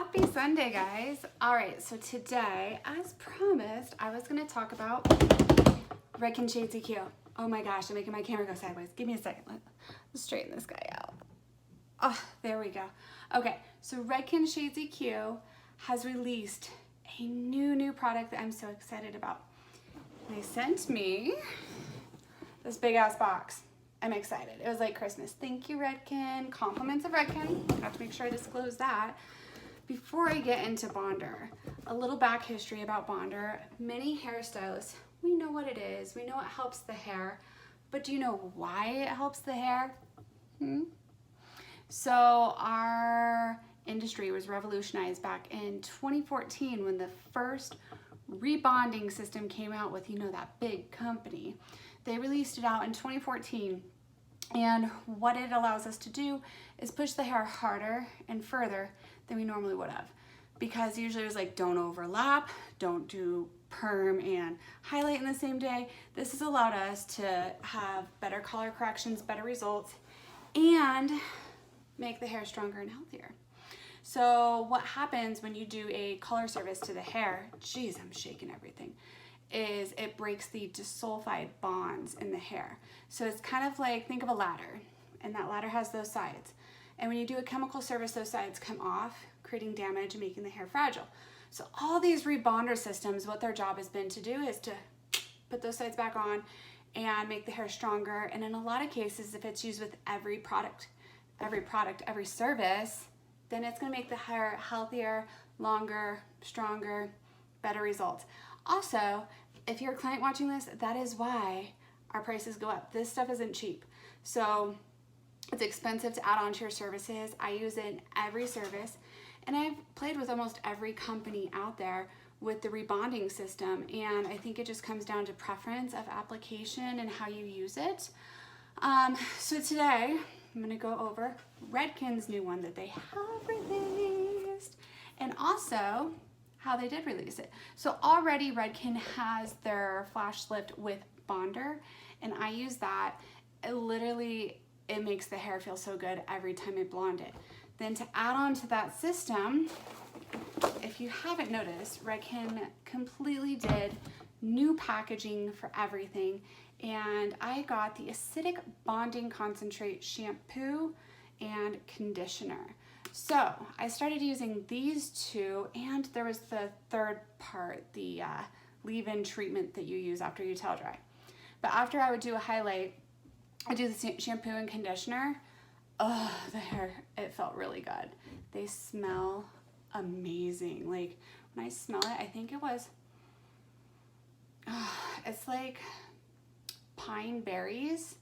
Happy Sunday, guys. All right, so today, as promised, I was going to talk about Redken SEQ. Oh my gosh, I'm making my camera go sideways. Give me a second. Let's straighten this guy out. Oh, there we go. Okay, so Redken SEQ has released a new product that I'm so excited about. They sent me this big ass box. I'm excited. It was like Christmas. Thank you, Redken. Compliments of Redken. I have to make sure I disclose that. Before I get into Bonder, a little back history about Bonder. Many hairstylists, we know what it is. We know it helps the hair, but do you know why it helps the hair? So our industry was revolutionized back in 2014 when the first rebonding system came out with, you know, that big company. They released it out in 2014, and what it allows us to do is push the hair harder and further than we normally would have, because usually it was like, don't overlap, don't do perm and highlight in the same day. This has allowed us to have better color corrections, better results, and make the hair stronger and healthier. So what happens when you do a color service to the hair, geez, I'm shaking everything, is it breaks the disulfide bonds in the hair. So it's kind of like, think of a ladder, and that ladder has those sides. And when you do a chemical service, those sides come off, creating damage and making the hair fragile. So all these rebonder systems, what their job has been to do is to put those sides back on and make the hair stronger. And in a lot of cases, if it's used with every product, every service, then it's gonna make the hair healthier, longer, stronger, better results. Also, if you're a client watching this, that is why our prices go up. This stuff isn't cheap. So it's expensive to add on to your services. I use it in every service, and I've played with almost every company out there with the rebonding system, and I think it just comes down to preference of application and how you use it. So today, I'm gonna go over Redken's new one that they have released, and also how they did release it. So already Redken has their flash lift with Bonder, and I use that. It makes the hair feel so good every time I blonde it. Then to add on to that system, if you haven't noticed, Redken completely did new packaging for everything, and I got the acidic bonding concentrate shampoo and conditioner. So I started using these two, and there was the third part, the leave-in treatment that you use after you towel dry. But after I would do a highlight, I do the shampoo and conditioner. Oh, the hair, it felt really good. They smell amazing. Like when I smell it, I think it was, it's like pine berries.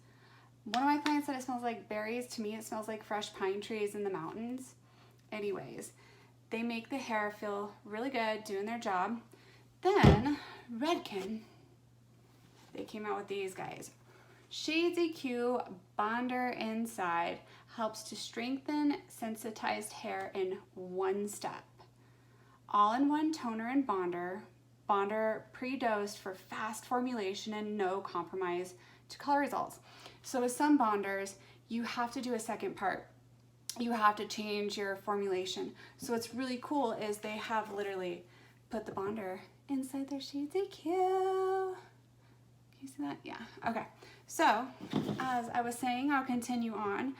One of my clients said it smells like berries. To me, it smells like fresh pine trees in the mountains. Anyways, they make the hair feel really good, doing their job. Then Redken, they came out with these guys. Shadeseq Bonder Inside helps to strengthen sensitized hair in one step. All-in-one toner and bonder. Bonder pre-dosed for fast formulation and no compromise to color results. So with some bonders, you have to do a second part. You have to change your formulation. So what's really cool is they have literally put the bonder inside their Shadeseq. You see that? Yeah, okay. So, as I was saying, I'll continue on.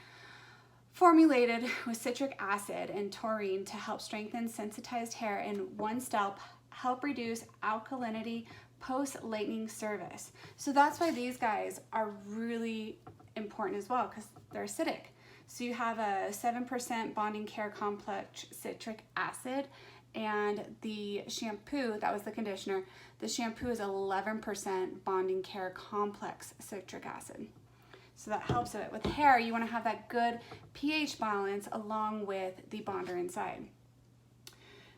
Formulated with citric acid and taurine to help strengthen sensitized hair in one step, help reduce alkalinity post-lightening service. So that's why these guys are really important as well, because they're acidic. So you have a 7% bonding care complex citric acid, and the shampoo, that was the conditioner, the shampoo is 11% bonding care complex citric acid. So that helps it. With hair, you want to have that good pH balance along with the bonder inside.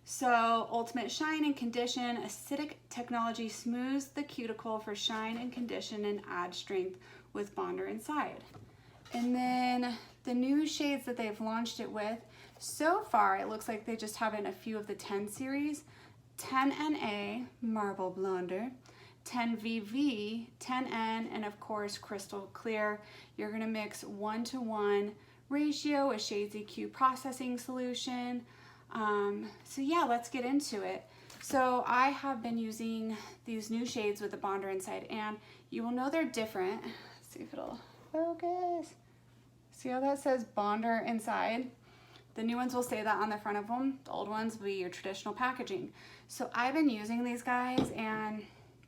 So ultimate shine and condition, acidic technology smooths the cuticle for shine and condition and add strength with bonder inside. And then the new shades that they've launched it with, so far it looks like they just have it in a few of the 10 series. 10NA Marble Blonder, 10VV, 10N, and of course Crystal Clear. You're gonna mix 1-to-1 ratio with Shadeseq processing solution. So yeah, let's get into it. So I have been using these new shades with the bonder inside, and you will know they're different. Let's see if it'll focus. See how that says bonder inside? The new ones will say that on the front of them. The old ones will be your traditional packaging. So I've been using these guys and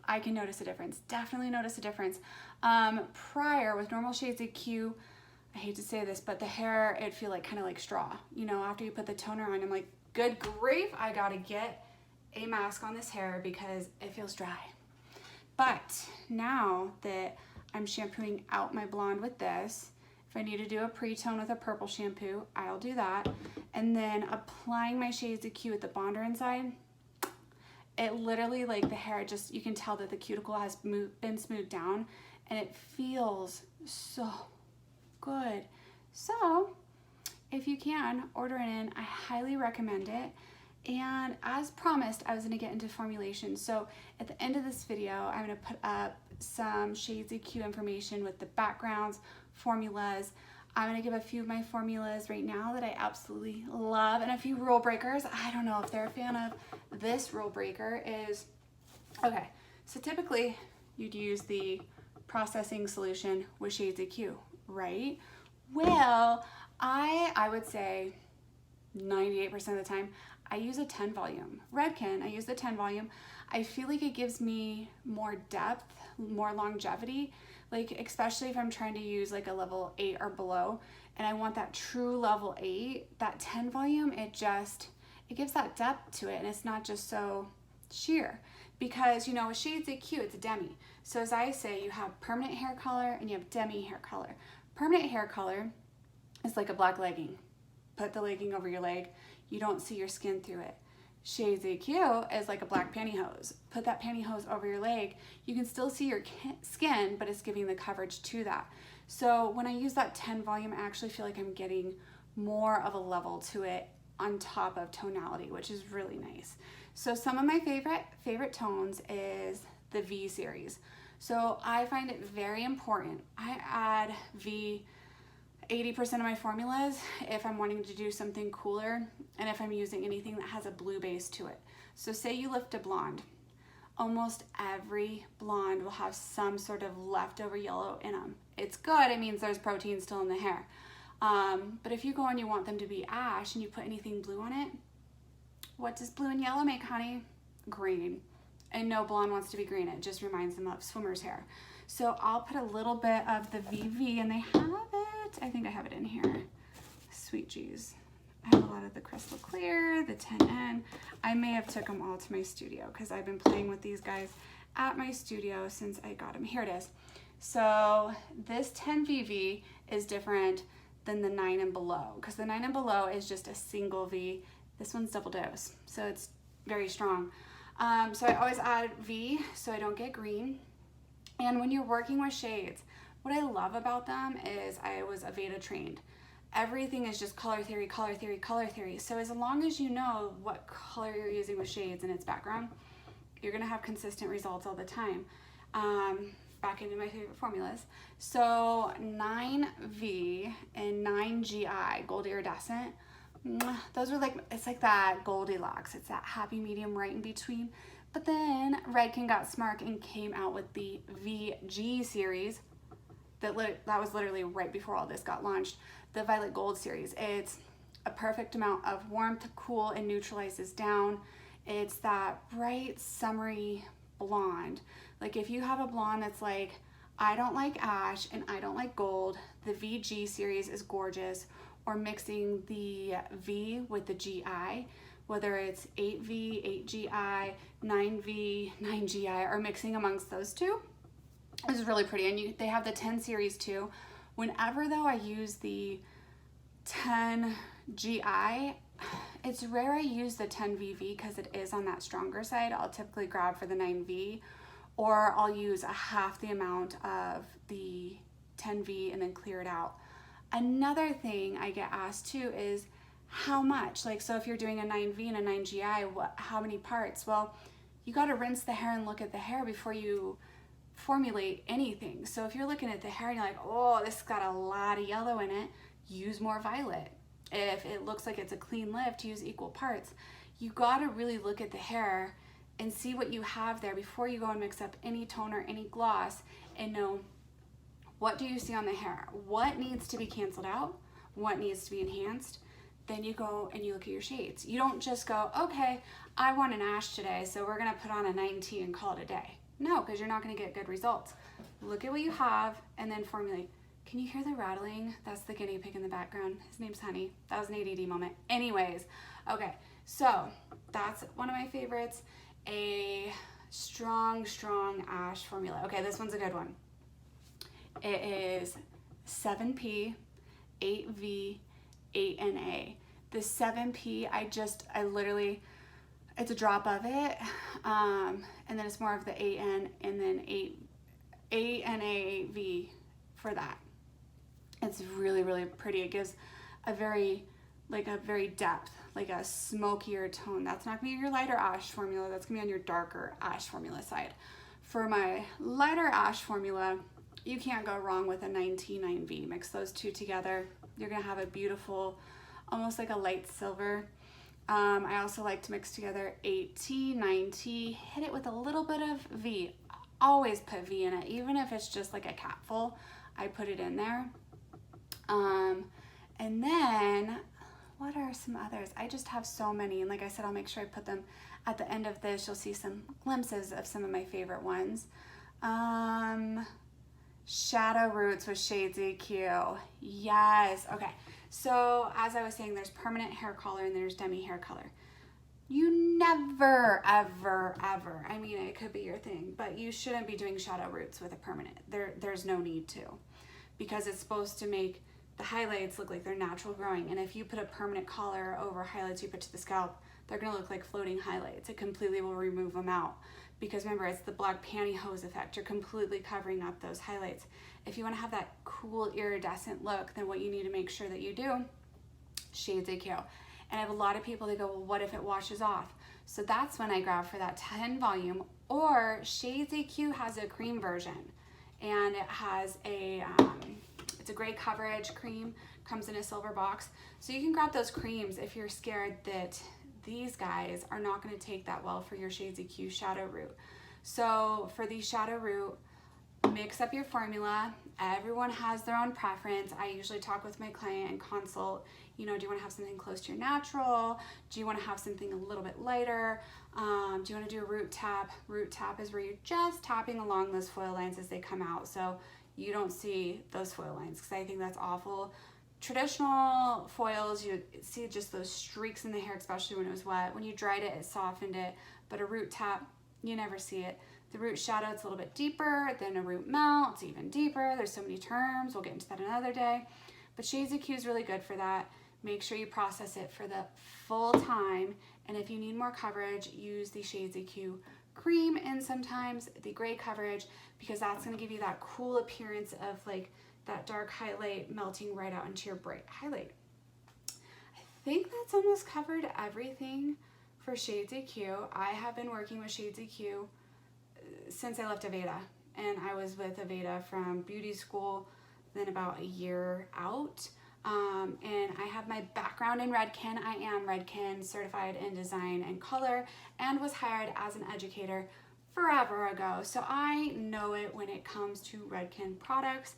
I can notice a difference. Definitely notice a difference. Prior with normal Shades EQ, I hate to say this, but the hair, it'd feel like kind of like straw. You know, after you put the toner on, I'm like, good grief, I gotta get a mask on this hair because it feels dry. But now that I'm shampooing out my blonde with this, if I need to do a pre-tone with a purple shampoo, I'll do that. And then applying my Shades EQ with the bonder inside, it literally, like the hair just, you can tell that the cuticle has been smoothed down and it feels so good. So if you can, order it in. I highly recommend it. And as promised, I was gonna get into formulation. So at the end of this video, I'm gonna put up some Shades EQ information with the backgrounds, formulas. I'm gonna give a few of my formulas right now that I absolutely love, and a few rule breakers. I don't know if they're a fan of this rule breaker is, okay, so typically you'd use the processing solution with Shades EQ, right? Well, I would say 98% of the time, I use a 10 volume. Redken, I use the 10 volume. I feel like it gives me more depth, more longevity, like especially if I'm trying to use like a level 8 or below and I want that true level 8, that 10 volume, it gives that depth to it and it's not just so sheer. Because, you know, with Shades EQ, it's a demi. So as I say, you have permanent hair color and you have demi hair color. Permanent hair color is like a black legging. Put the legging over your leg, you don't see your skin through it. Shades EQ is like a black pantyhose. Put that pantyhose over your leg, you can still see your skin, but it's giving the coverage to that. So when I use that 10 volume, I actually feel like I'm getting more of a level to it on top of tonality, which is really nice. So some of my favorite tones is the V series. So I find it very important. I add V 80% of my formulas if I'm wanting to do something cooler and if I'm using anything that has a blue base to it. So say you lift a blonde, almost every blonde will have some sort of leftover yellow in them. It's good, it means there's protein still in the hair. But if you go and you want them to be ash and you put anything blue on it, what does blue and yellow make, honey? Green. And no blonde wants to be green, it just reminds them of swimmer's hair. So I'll put a little bit of the VV, and they have it, I think I have it in here. Sweet G's. I have a lot of the Crystal Clear, the 10N. I may have took them all to my studio because I've been playing with these guys at my studio since I got them. Here it is. So this 10 VV is different than the 9 and below because the 9 and below is just a single V. This one's double dose, so it's very strong. So I always add V so I don't get green. And when you're working with shades, what I love about them is I was Aveda trained. Everything is just color theory, color theory, color theory. So as long as you know what color you're using with shades in its background, you're gonna have consistent results all the time. Back into my favorite formulas. So 9V and 9GI, gold iridescent, those are like, it's like that Goldilocks. It's that happy medium right in between. But then Redken got smart and came out with the VG series that was literally right before all this got launched. The Violet Gold series. It's a perfect amount of warmth, cool, and neutralizes down. It's that bright, summery blonde. Like if you have a blonde that's like, I don't like ash and I don't like gold, the VG series is gorgeous. Or mixing the V with the GI, whether it's 8V, 8GI, 9V, 9GI, or mixing amongst those two is really pretty. And they have the 10 series too. Whenever though I use the 10GI, it's rare I use the 10VV because it is on that stronger side. I'll typically grab for the 9V, or I'll use a half the amount of the 10V and then clear it out. Another thing I get asked too is how much, like, so if you're doing a 9V and a 9GI, how many parts? Well, you got to rinse the hair and look at the hair before you formulate anything. So if you're looking at the hair and you're like, oh, this has got a lot of yellow in it, use more violet. If it looks like it's a clean lift, use equal parts. You got to really look at the hair and see what you have there before you go and mix up any toner, any gloss, and know, what do you see on the hair? What needs to be canceled out? What needs to be enhanced? Then you go and you look at your shades. You don't just go, okay, I want an ash today, so we're gonna put on a 19 and call it a day. No, because you're not gonna get good results. Look at what you have and then formulate. Can you hear the rattling? That's the guinea pig in the background. His name's Honey. That was an ADD moment. Anyways, okay, so that's one of my favorites. A strong ash formula. Okay, this one's a good one. It is 7P, 8V, 8NA. The 7P, I literally, it's a drop of it, and then it's more of the 8N, and then 8NA, 8V for that. It's really pretty. It gives a very depth, like a smokier tone. That's not gonna be your lighter ash formula, that's gonna be on your darker ash formula side. For my lighter ash formula, you can't go wrong with a 9T9V. Mix those two together. You're gonna have a beautiful, almost like a light silver. I also like to mix together 8T, 9T, hit it with a little bit of V. Always put V in it, even if it's just like a capful, I put it in there. And then, what are some others? I just have so many, and like I said, I'll make sure I put them at the end of this. You'll see some glimpses of some of my favorite ones. Shadow Roots with Shades EQ. Yes. Okay. So as I was saying, there's permanent hair color and there's demi hair color. You never, ever, I mean, it could be your thing, but you shouldn't be doing shadow roots with a permanent. There's no need to, because it's supposed to make the highlights look like they're natural growing. And if you put a permanent color over highlights you put to the scalp, they're gonna look like floating highlights. It completely will remove them out. Because remember, it's the black pantyhose effect. You're completely covering up those highlights. If you want to have that cool iridescent look, then what you need to make sure that you do, Shades EQ. And I have a lot of people that go, well, what if it washes off? So that's when I grab for that 10 volume, or Shades EQ has a cream version, and it has a, it's a gray coverage cream, comes in a silver box. So you can grab those creams if you're scared that these guys are not going to take that well for your Shades EQ shadow root. So for the shadow root, mix up your formula. Everyone has their own preference. I usually talk with my client and consult, you know, do you want to have something close to your natural? Do you want to have something a little bit lighter? Do you want to do a root tap? Root tap is where you're just tapping along those foil lines as they come out, so you don't see those foil lines, because I think that's awful. Traditional foils, you see just those streaks in the hair, especially when it was wet. When you dried it, it softened it, but a root tap, you never see it. The root shadow, it's a little bit deeper, then a root melt, it's even deeper. There's so many terms, we'll get into that another day. But Shades EQ is really good for that. Make sure you process it for the full time, and if you need more coverage, use the Shades EQ cream and sometimes the gray coverage, because that's gonna give you that cool appearance of like that dark highlight melting right out into your bright highlight. I think that's almost covered everything for Shades EQ. I have been working with Shades EQ since I left Aveda, and I was with Aveda from beauty school, then about a year out. And I have my background in Redken. I am Redken certified in design and color, and was hired as an educator forever ago. So I know it when it comes to Redken products,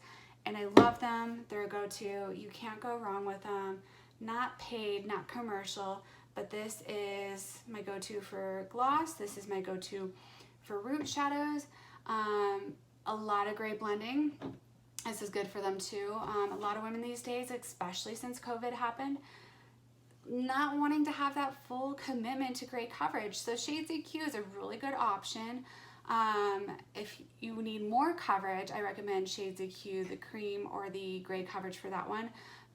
and I love them. They're a go-to. You can't go wrong with them. Not paid, not commercial, but this is my go-to for gloss. This is my go-to for root shadows. A lot of gray blending. This is good for them too. A lot of women these days, especially since COVID happened, not wanting to have that full commitment to gray coverage. So Shades EQ is a really good option. If you need more coverage, I recommend Shades EQ, the cream or the gray coverage for that one.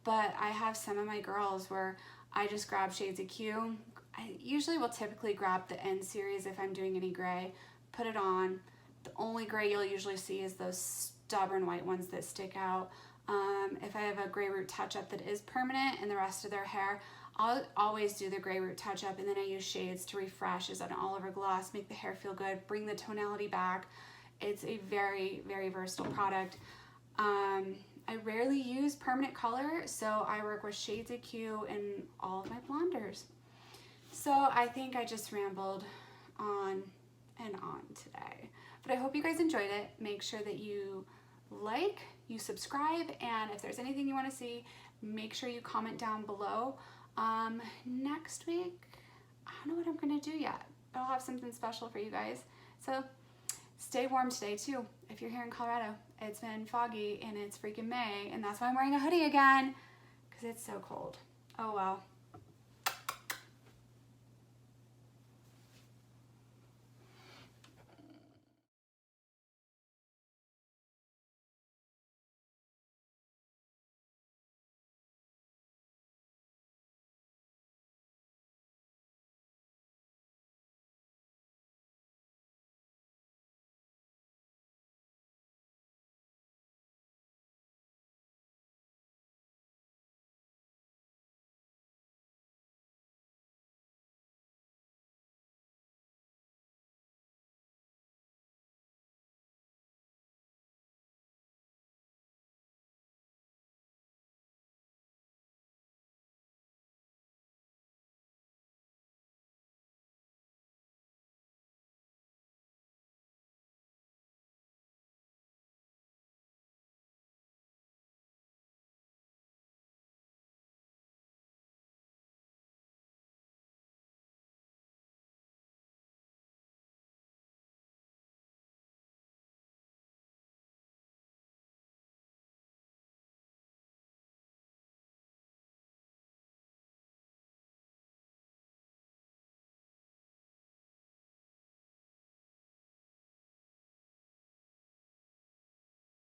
But I have some of my girls where I just grab Shades EQ. I usually will typically grab the N series if I'm doing any gray, put it on. The only gray you'll usually see is those stubborn white ones that stick out. If I have a gray root touch-up that is permanent in the rest of their hair, I'll always do the gray root touch-up, and then I use Shades to refresh as an all-over gloss, make the hair feel good, bring the tonality back. It's a very, very versatile product. I rarely use permanent color, so I work with shadeseq in all of my blonders. So I think I just rambled on and on today, but I hope you guys enjoyed it. Make sure that you like, you subscribe, and if there's anything you want to see, make sure you comment down below. Next week, I don't know what I'm gonna do yet, but I'll have something special for you guys. So stay warm today too. If you're here in Colorado, it's been foggy and it's freaking May, and that's why I'm wearing a hoodie again, because it's so cold. Oh well.